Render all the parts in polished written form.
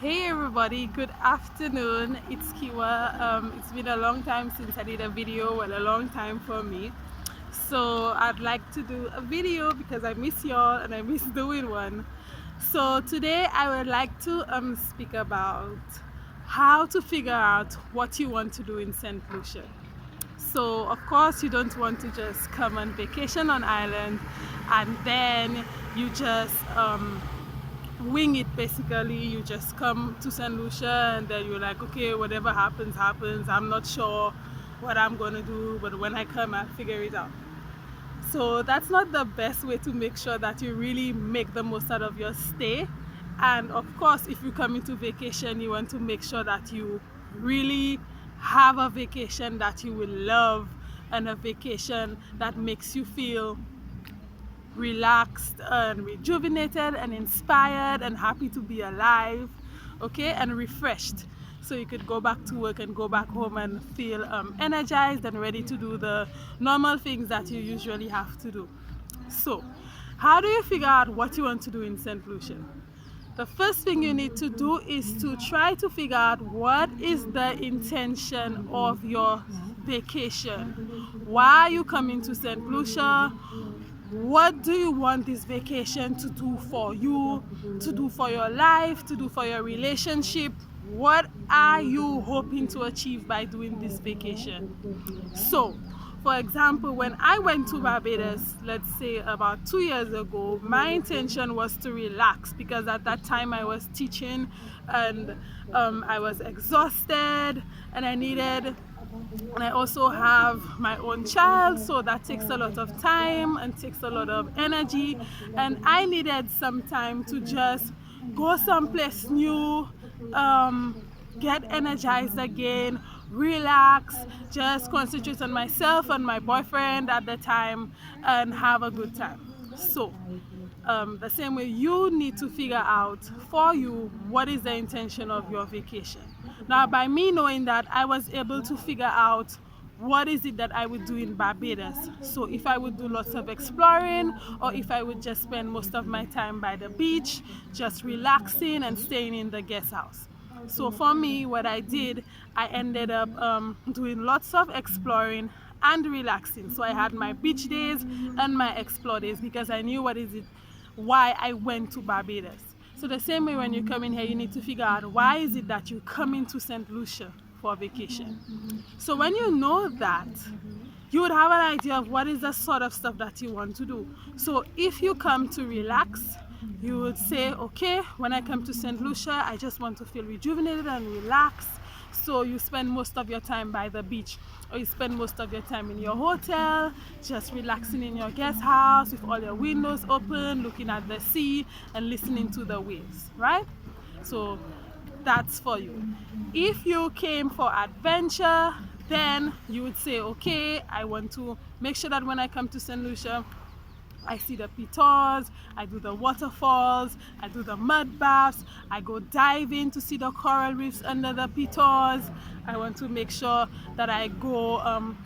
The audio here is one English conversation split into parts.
Hey everybody, good afternoon. It's Keiwa. It's been a long time since I did a video, well, a long time for me. So I'd like to do a video because I miss y'all and I miss doing one. So today I would like to speak about how to figure out what you want to do in St. Lucia. So of course you don't want to just come on vacation on island and then you just wing it. Basically you just come to St. Lucia and then you're like, okay, whatever happens happens, I'm not sure what I'm gonna do, but when I come I'll figure it out. So that's not the best way to make sure that you really make the most out of your stay. And of course if you come into vacation, you want to make sure that you really have a vacation that you will love and a vacation that makes you feel relaxed and rejuvenated and inspired and happy to be alive, okay, and refreshed, so you could go back to work and go back home and feel energized and ready to do the normal things that you usually have to do. So how do you figure out what you want to do in St. Lucian? The first thing you need to do is to try to figure out what is the intention of your vacation. Why are you coming to St. Lucia? What do you want this vacation to do for you, to do for your life, to do for your relationship? What are you hoping to achieve by doing this vacation? So, for example, when I went to Barbados, let's say about 2 years ago, my intention was to relax because at that time I was teaching and I was exhausted and I also have my own child, so that takes a lot of time and takes a lot of energy, and I needed some time to just go someplace new, get energized again, relax, just concentrate on myself and my boyfriend at the time and have a good time. So the same way, you need to figure out for you what is the intention of your vacation. Now, by me knowing that, I was able to figure out what is it that I would do in Barbados. So if I would do lots of exploring, or if I would just spend most of my time by the beach, just relaxing and staying in the guest house. So for me, what I did, I ended up doing lots of exploring and relaxing. So I had my beach days and my explore days because I knew why I went to Barbados. So the same way, when you come in here, you need to figure out why is it that you come into St. Lucia for vacation. So when you know that, you would have an idea of what is the sort of stuff that you want to do. So if you come to relax, you would say, okay, when I come to St. Lucia, I just want to feel rejuvenated and relaxed. So you spend most of your time by the beach, or you spend most of your time in your hotel, just relaxing in your guest house with all your windows open, looking at the sea and listening to the waves, right? So that's for you. If you came for adventure, then you would say, okay, I want to make sure that when I come to St. Lucia, I see the pitons, I do the waterfalls, I do the mud baths, I go diving to see the coral reefs under the pitons. I want to make sure that I go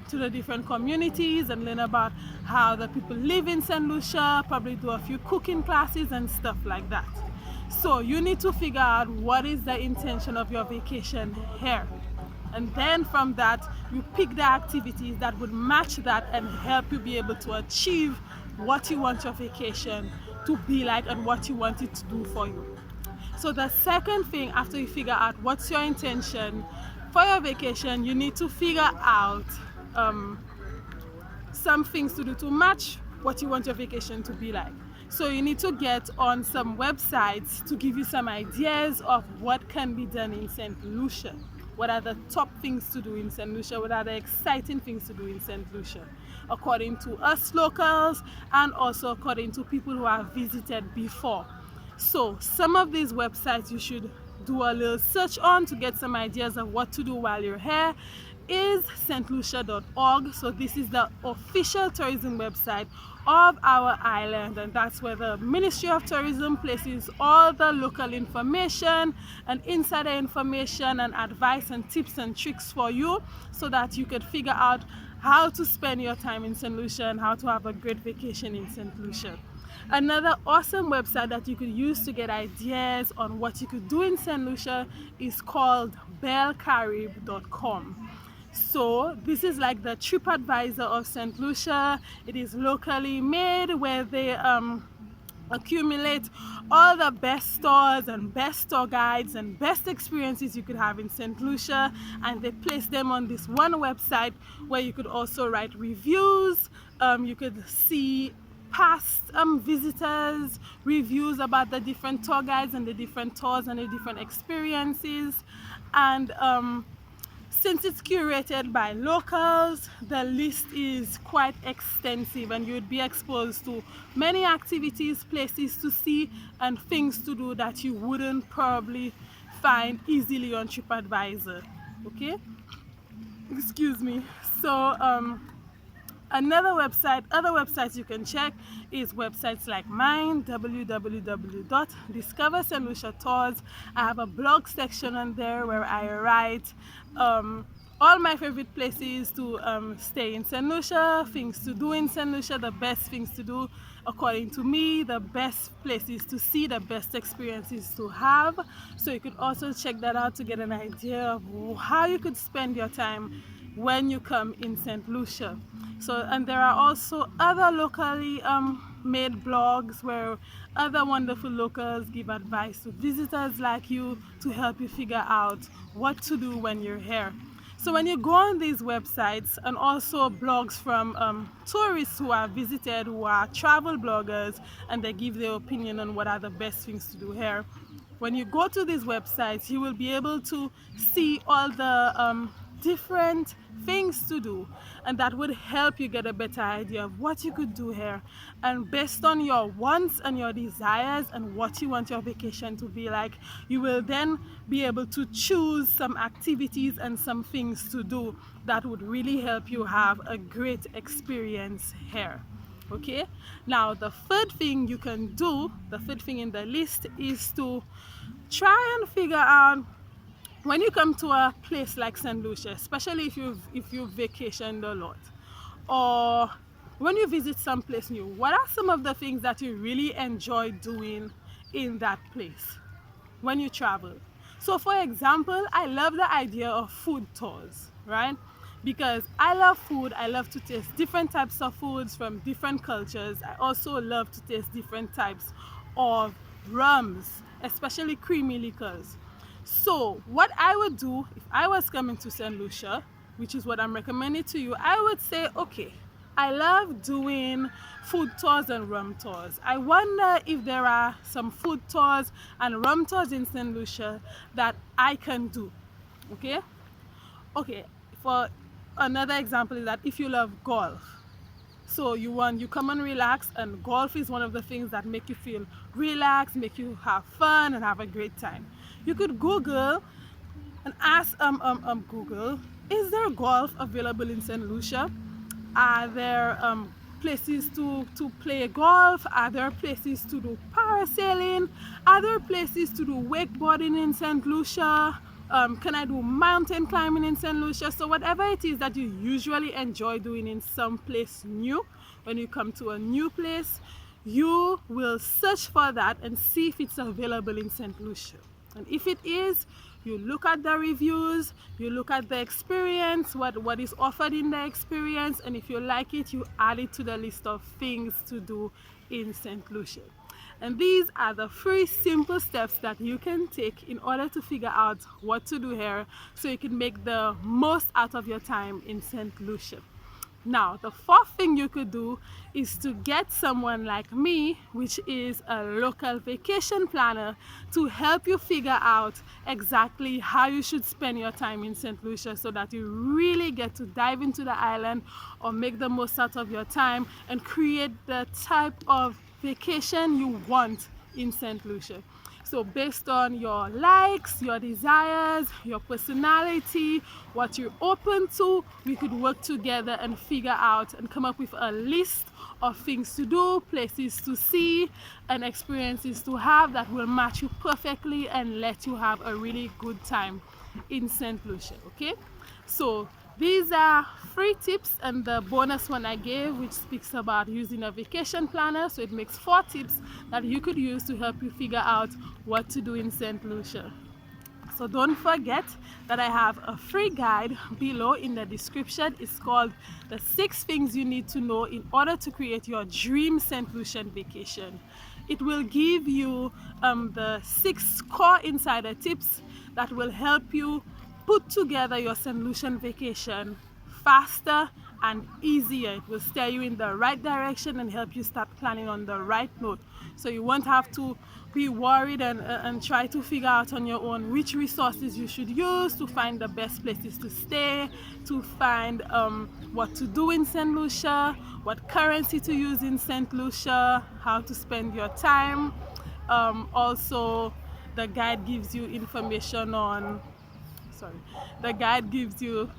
to the different communities and learn about how the people live in St. Lucia, probably do a few cooking classes and stuff like that. So you need to figure out what is the intention of your vacation here. And then from that, you pick the activities that would match that and help you be able to achieve what you want your vacation to be like and what you want it to do for you. So the second thing, after you figure out what's your intention for your vacation, you need to figure out some things to do to match what you want your vacation to be like. So you need to get on some websites to give you some ideas of what can be done in St. Lucia. What are the top things to do in St. Lucia? What are the exciting things to do in St. Lucia? According to us locals and also according to people who have visited before. So some of these websites you should do a little search on to get some ideas of what to do while you're here is stlucia.org. So this is the official tourism website of our island, and that's where the Ministry of Tourism places all the local information and insider information and advice and tips and tricks for you, so that you could figure out how to spend your time in St. Lucia and how to have a great vacation in St. Lucia. Another awesome website that you could use to get ideas on what you could do in St. Lucia is called bellcarib.com. So this is like the TripAdvisor of St. Lucia. It is locally made, where they accumulate all the best stores and best tour guides and best experiences you could have in St. Lucia, and they place them on this one website where you could also write reviews. You could see past visitors, reviews about the different tour guides and the different tours and the different experiences. And since it's curated by locals, the list is quite extensive, and you'd be exposed to many activities, places to see, and things to do that you wouldn't probably find easily on TripAdvisor. Okay, excuse me. So other websites you can check is websites like mine, www.discover St. Lucia Tours. I have a blog section on there where I write all my favorite places to stay in St. Lucia, things to do in St. Lucia, the best things to do according to me, the best places to see, the best experiences to have. So you could also check that out to get an idea of how you could spend your time when you come in St. Lucia. So, and there are also other locally made blogs where other wonderful locals give advice to visitors like you to help you figure out what to do when you're here. So when you go on these websites, and also blogs from tourists who have visited, who are travel bloggers, and they give their opinion on what are the best things to do here. When you go to these websites, you will be able to see all the different things to do, and that would help you get a better idea of what you could do here, and based on your wants and your desires and what you want your vacation to be like, you will then be able to choose some activities and some things to do that would really help you have a great experience here. Okay, now the third thing you can do, the third thing in the list, is to try and figure out, when you come to a place like St. Lucia, especially if you've vacationed a lot, or when you visit some place new, what are some of the things that you really enjoy doing in that place when you travel? So for example, I love the idea of food tours, right? Because I love food. I love to taste different types of foods from different cultures. I also love to taste different types of rums, especially creamy liquors. So what I would do if I was coming to St. Lucia, which is what I'm recommending to you, I would say, okay, I love doing food tours and rum tours. I wonder if there are some food tours and rum tours in St. Lucia that I can do. Okay? Okay, for another example is that if you love golf, so you come and relax, and golf is one of the things that make you feel relaxed, make you have fun and have a great time. You could Google and ask Google, is there golf available in St. Lucia? Are there places to play golf? Are there places to do parasailing? Are there places to do wakeboarding in St. Lucia? Can I do mountain climbing in St. Lucia? So whatever it is that you usually enjoy doing in some place new, when you come to a new place, you will search for that and see if it's available in St. Lucia. And if it is, you look at the reviews, you look at the experience, what is offered in the experience, and if you like it, you add it to the list of things to do in St. Lucia. And these are the 3 simple steps that you can take in order to figure out what to do here, so you can make the most out of your time in St. Lucia. Now, the 4th thing you could do is to get someone like me, which is a local vacation planner, to help you figure out exactly how you should spend your time in St. Lucia, so that you really get to dive into the island or make the most out of your time and create the type of vacation you want in St. Lucia. So based on your likes, your desires, your personality, what you're open to, we could work together and figure out and come up with a list of things to do, places to see, and experiences to have that will match you perfectly and let you have a really good time in St. Lucia. Okay? So These are free tips, and the bonus one I gave, which speaks about using a vacation planner. So it makes 4 tips that you could use to help you figure out what to do in St. Lucia. So don't forget that I have a free guide below in the description. It's called the 6 things you need to know in order to create your dream St. Lucian vacation. It will give you the 6 core insider tips that will help you put together your St. Lucian vacation faster and easier. It will steer you in the right direction and help you start planning on the right note. So you won't have to be worried and try to figure out on your own which resources you should use to find the best places to stay, to find what to do in St. Lucia, what currency to use in St. Lucia, how to spend your time. Also, the guide gives you information on, sorry, the guide gives you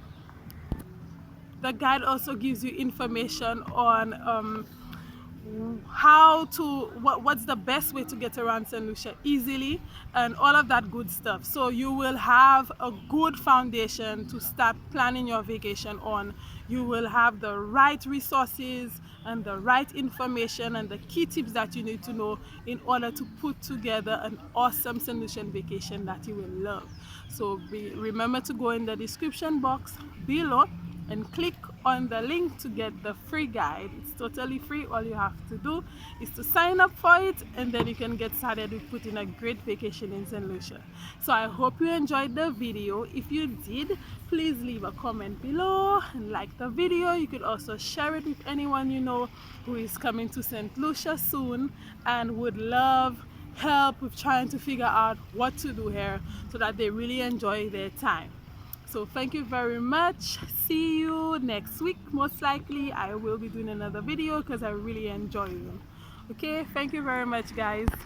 the guide also gives you information on what's the best way to get around St. Lucia easily and all of that good stuff. So you will have a good foundation to start planning your vacation on. You will have the right resources and the right information and the key tips that you need to know in order to put together an awesome St. Lucian vacation that you will love. So remember to go in the description box below and click on the link to get the free guide. It's totally free. All you have to do is to sign up for it, and then you can get started with putting a great vacation in St. Lucia. So I hope you enjoyed the video. If you did, please leave a comment below and like the video. You could also share it with anyone you know who is coming to St. Lucia soon and would love help with trying to figure out what to do here so that they really enjoy their time. So thank you very much. See you next week. Most likely I will be doing another video because I really enjoy them. Okay, thank you very much, guys.